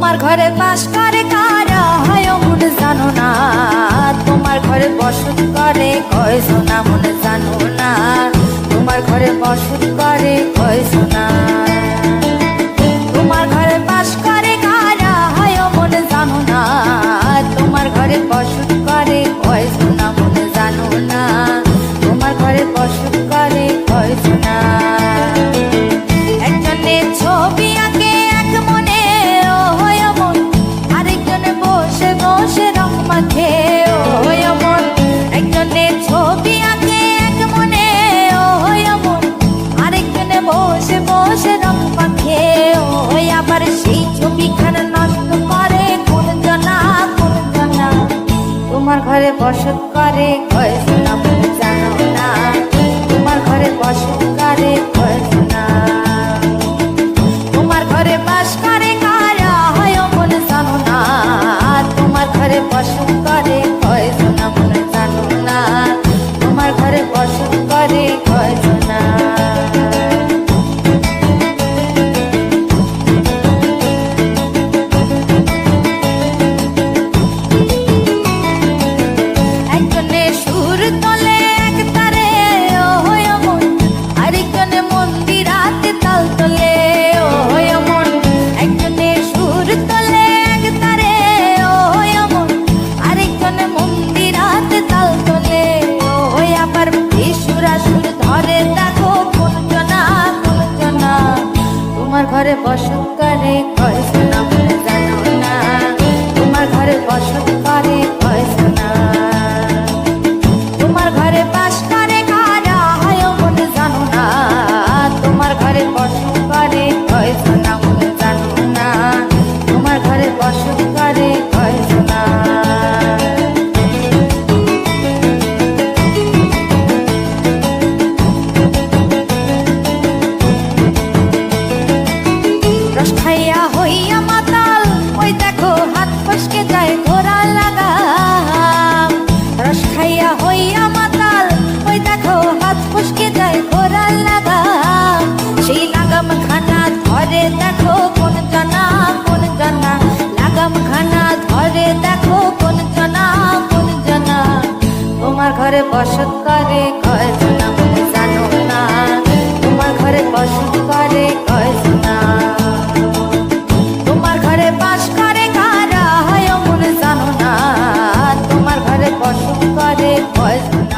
তোমার ঘরে বাস করে কারা হয় মন জানো না, তোমার ঘরে বসত করে কয়জনা মন জানো না, তোমার ঘরে বসত করে কয়জনা। তোমার ঘরে বাস করে কারা হয় মন জানো না, তোমার ঘরে বসত করে কয়জনা মন জানো না, তোমার ঘরে বসত করে কয়জনা। একজনে ছবি আঁকে এক মনে ও হয় মন, আরেকজনে বসে বসে রং মাখে ও হয় মন। একজনে ছবি আঁকে এক মনে ও হয় মন, আরেকজনে বসে বসে রং মাখে ও হয়। আবার সেই ছবিখানা নষ্ট করে কোন জনা কোন জনা, তোমার ঘরে বসত করে কয়জনা মন জানো না, তোমার ঘরে বসত করে কয়জনা। তোমার ঘরে বাস করে কারা হয় মন জানো না, তোমার ঘরে বসত করে কয়জনা মন জানো না, তোমার ঘরে বসত করে কয়জনা। একজনে সুর তোলে এক তারে ও হয় মন, আরেকজনে মন্দিরাতে তাল তোলে ও হয় মন। একজনে সুর তোলে এক তারে ও হয় মন, আরেকজনে মন্দিরাতে তাল তোলে ও হয়। আবার বেসুরা সুর ধরে দেখো কোন জনা কোন জনা, তোমার ঘরে বসত করে কয়জনা মন জানো না, তোমার ঘরে বসত করে কয়জনা। তোমার ঘরে বাস করে কারা হয় মন জানো না, তোমার ঘরে বসত করে কয়জনা মন জানো না, তোমার ঘরে বসত করে কয়জনা। রস খাইয়া হইয়া মাতাল ওই দেখো হাত ফসকে যায় ঘোড়া লাগাম। রস খাইয়া হইয়া মাতাল ওই দেখো হাত ফসকে যায় ঘোড়া লাগাম। সেই লাগাম খানা ধরে দেখো কোন জনা কোন জনা, লাগাম খানা ধরে দেখো কোন জনা কোন জনা। তোমার ঘরে বসত করে কয়জনা মন জানো না, তোমার ঘরে বসত করে কয়জনা। তোমার ঘরে বাস করে কারা হয় মন জানো না, তোমার ঘরে বসত করে কয়জনা।